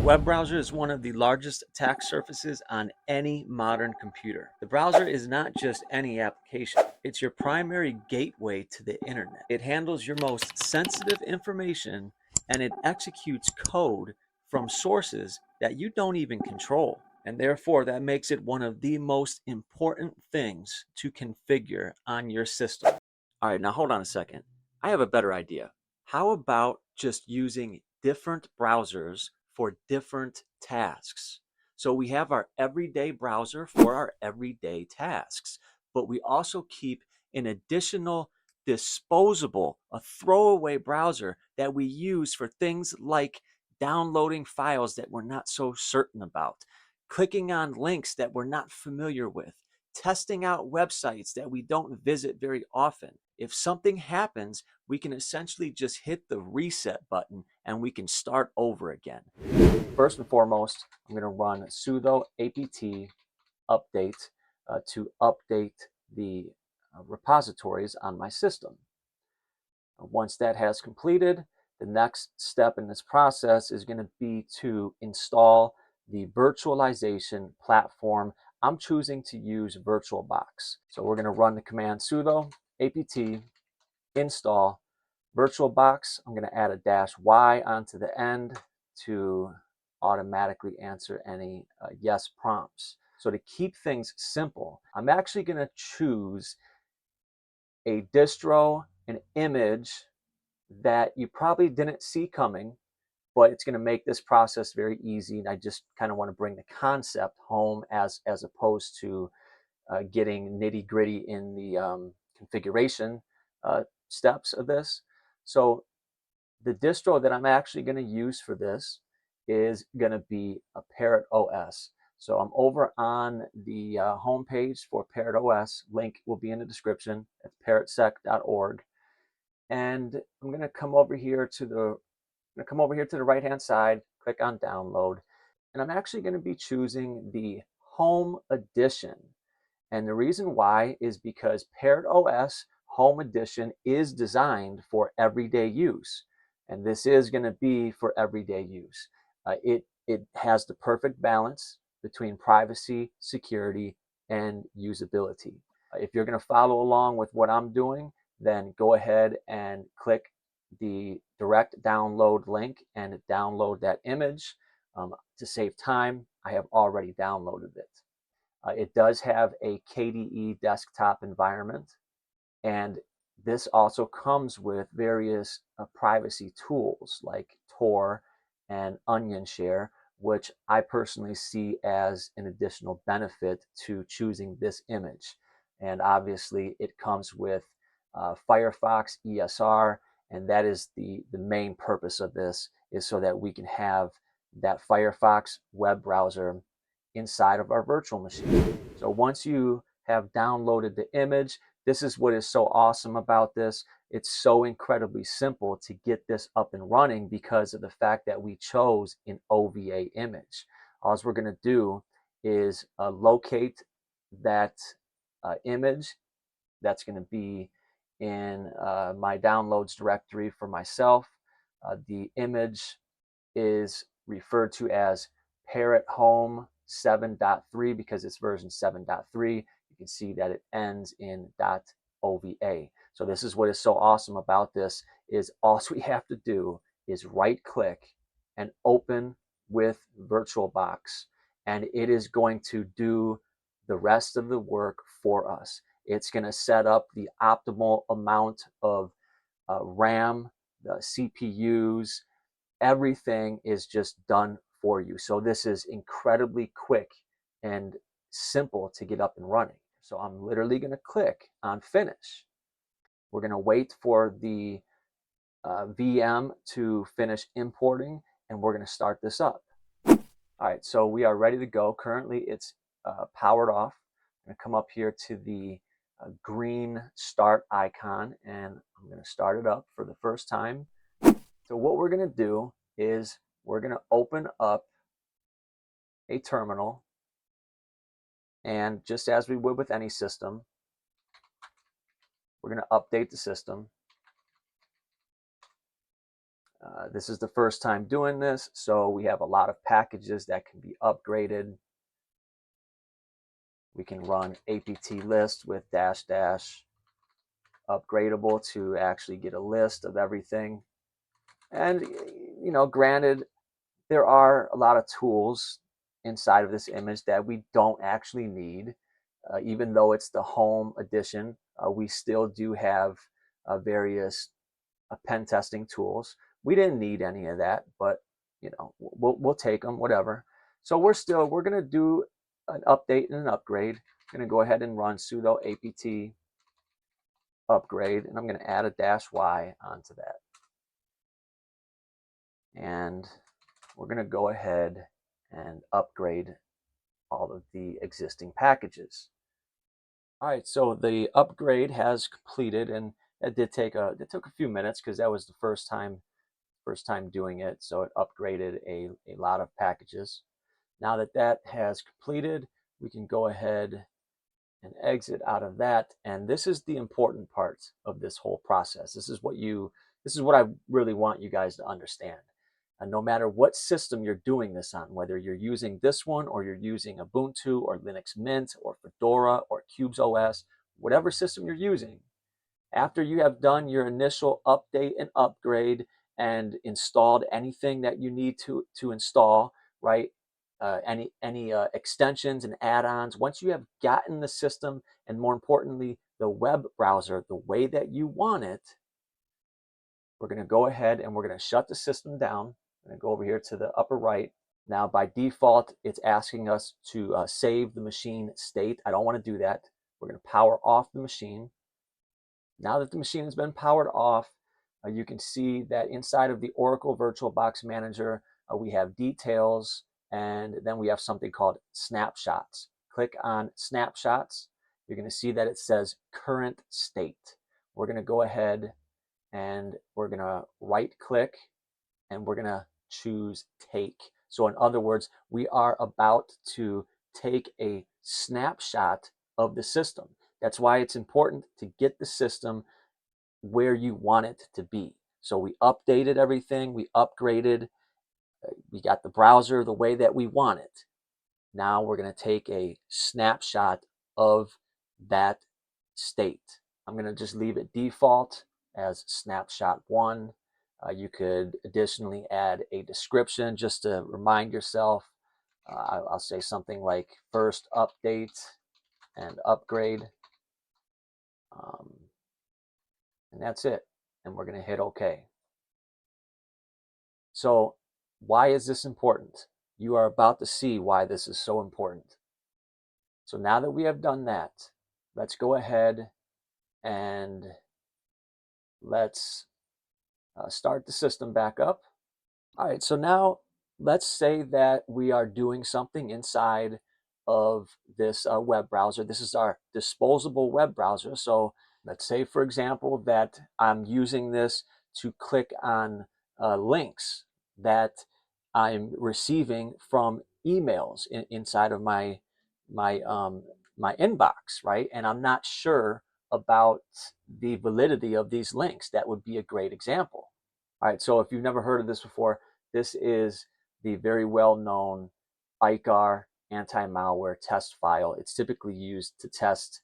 web browser is one of the largest attack surfaces on any modern computer. The browser is not just any application, it's your primary gateway to the internet. It handles your most sensitive information and it executes code from sources that you don't even control. And therefore, that makes it one of the most important things to configure on your system. All right, now hold on a second. I have a better idea. How about just using different browsers for different tasks? So we have our everyday browser for our everyday tasks, but we also keep an additional disposable, a throwaway browser that we use for things like downloading files that we're not so certain about, clicking on links that we're not familiar with, testing out websites that we don't visit very often. If something happens, we can essentially just hit the reset button and we can start over again. First and foremost, I'm going to run sudo apt update to update the repositories on my system. Once that has completed, the next step in this process is going to be to install the virtualization platform. I'm choosing to use VirtualBox. So we're going to run the command sudo apt install VirtualBox. I'm going to add a -y onto the end to automatically answer any yes prompts. So to keep things simple, I'm actually going to choose a distro, an image that you probably didn't see coming, but it's going to make this process very easy. And I just kind of want to bring the concept home as opposed to getting nitty gritty in the configuration steps of this. So the distro that I'm actually going to use for this is going to be a ParrotOS. So I'm over on the home page for ParrotOS. Link will be in the description. It's parrotsec.org. And I'm going to come over here to the right hand side, click on download, and I'm actually going to be choosing the Home Edition. And the reason why is because ParrotOS Home Edition is designed for everyday use, and this is going to be for everyday use. It has the perfect balance between privacy, security, and usability. If you're going to follow along with what I'm doing, then go ahead and click the direct download link and download that image. To save time, I have already downloaded it. It does have a KDE desktop environment, and this also comes with various privacy tools like Tor and Onion Share, which I personally see as an additional benefit to choosing this image. And obviously it comes with Firefox ESR, and that is the main purpose of this, is so that we can have that Firefox web browser inside of our virtual machine. So once you have downloaded the image, this is what is so awesome about this. It's so incredibly simple to get this up and running because of the fact that we chose an OVA image. All we're going to do is locate that image that's going to be in my downloads directory for myself. The image is referred to as Parrot Home 7.3 because it's version 7.3. You can see that it ends in .ova. So this is what is so awesome about this, is all we have to do is right click and open with VirtualBox, and it is going to do the rest of the work for us. It's going to set up the optimal amount of RAM, the CPUs, everything is just done for you. So this is incredibly quick and simple to get up and running. So I'm literally going to click on finish. We're going to wait for the VM to finish importing, and we're going to start this up. All right, so we are ready to go. Currently it's powered off. I'm going to come up here to the green start icon, and I'm going to start it up for the first time. So what we're going to do is we're going to open up a terminal, and just as we would with any system, we're going to update the system. This is the first time doing this, so we have a lot of packages that can be upgraded. We can run apt list with dash dash upgradable to actually get a list of everything. And, granted, there are a lot of tools inside of this image that we don't actually need. Even though it's the home edition, we still do have various pen testing tools. We didn't need any of that, but we'll take them, whatever. So we're gonna do an update and an upgrade. I'm gonna go ahead and run sudo apt upgrade, and I'm gonna add a -y onto that. And we're gonna go ahead and upgrade all of the existing packages. All right, so the upgrade has completed, and it took a few minutes because that was the first time doing it. So it upgraded a lot of packages. Now that that has completed, we can go ahead and exit out of that. And this is the important part of this whole process. This is what I really want you guys to understand. And no matter what system you're doing this on, whether you're using this one or you're using Ubuntu or Linux Mint or Fedora or Cubes OS, whatever system you're using, after you have done your initial update and upgrade and installed anything that you need to install, right? Any extensions and add-ons, once you have gotten the system and more importantly, the web browser the way that you want it, we're going to go ahead and we're going to shut the system down. I'm going to go over here to the upper right. Now, by default, it's asking us to save the machine state. I don't want to do that. We're going to power off the machine. Now that the machine has been powered off, you can see that inside of the Oracle VirtualBox Manager, we have details, and then we have something called snapshots. Click on snapshots. You're going to see that it says current state. We're going to go ahead and we're going to right click and we're going to choose take. So in other words, we are about to take a snapshot of the system. That's why it's important to get the system where you want it to be. So we updated everything, we upgraded, we got the browser the way that we want it. Now we're going to take a snapshot of that state. I'm going to just leave it default as snapshot 1. You could additionally add a description just to remind yourself. I'll say something like first update and upgrade. And that's it. And we're going to hit OK. So why is this important? You are about to see why this is so important. So now that we have done that, let's go ahead and let's start the system back up. All right, so now let's say that we are doing something inside of this web browser. This is our disposable web browser. So let's say, for example, that I'm using this to click on links that I'm receiving from emails inside of my my inbox, right? And I'm not sure about the validity of these links. That would be a great example. All right, so if you've never heard of this before, this is the very well-known ICAR anti-malware test file. It's typically used to test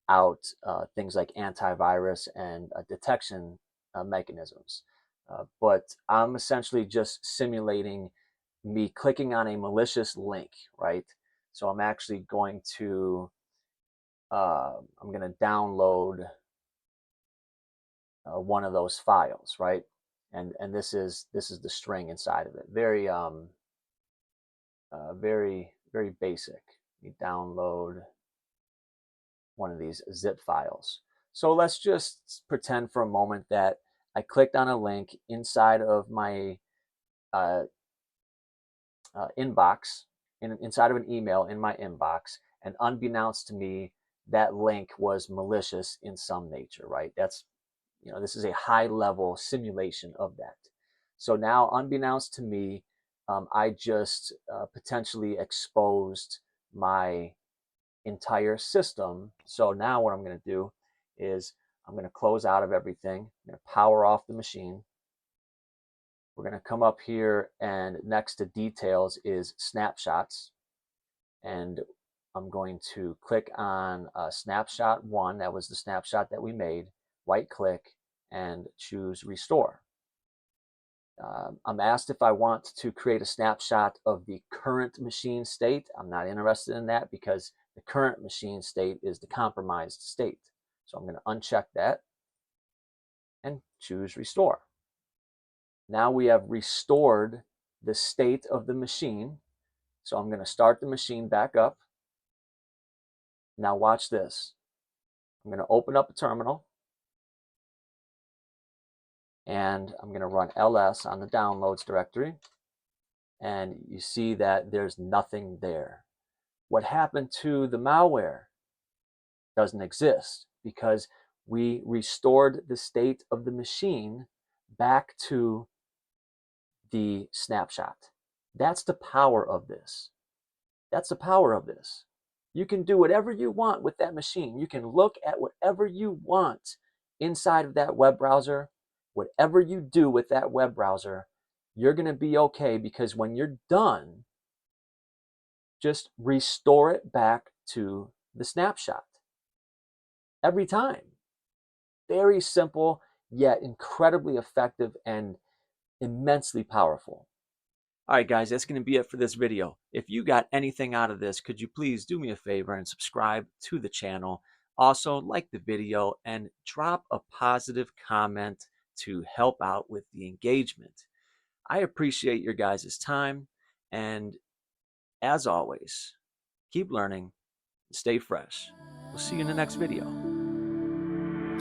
out things like antivirus and detection mechanisms. But I'm essentially just simulating me clicking on a malicious link, right? So I'm actually going to download one of those files, right? And this is the string inside of it. Very very basic. You download one of these zip files. So let's just pretend for a moment that I clicked on a link inside of my inbox, inside of an email in my inbox, and unbeknownst to me, that link was malicious in some nature, right? That's, this is a high level simulation of that. So now, unbeknownst to me, I just potentially exposed my entire system. So now what I'm going to do is I'm going to close out of everything. I'm going to power off the machine. We're going to come up here, and next to details is snapshots. And I'm going to click on snapshot 1. That was the snapshot that we made. Right click and choose restore. I'm asked if I want to create a snapshot of the current machine state. I'm not interested in that because the current machine state is the compromised state. So I'm going to uncheck that and choose restore. Now we have restored the state of the machine. So I'm going to start the machine back up. Now watch this. I'm going to open up a terminal, and I'm going to run ls on the downloads directory, and you see that there's nothing there. What happened to the malware? Doesn't exist because we restored the state of the machine back to the snapshot. That's the power of this. That's the power of this. You can do whatever you want with that machine. You can look at whatever you want inside of that web browser. Whatever you do with that web browser, you're going to be okay, because when you're done, just restore it back to the snapshot. Every time. Very simple, yet incredibly effective and immensely powerful. All right, guys, that's going to be it for this video. If you got anything out of this, could you please do me a favor and subscribe to the channel? Also, like the video and drop a positive comment to help out with the engagement. I appreciate your guys' time, and as always, keep learning and stay fresh. We'll see you in the next video.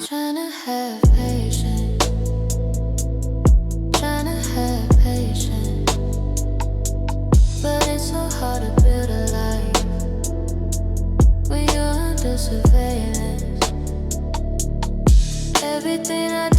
Trying to have patience, trying to have patience, but it's so hard to build a life when you're under surveillance. Everything I do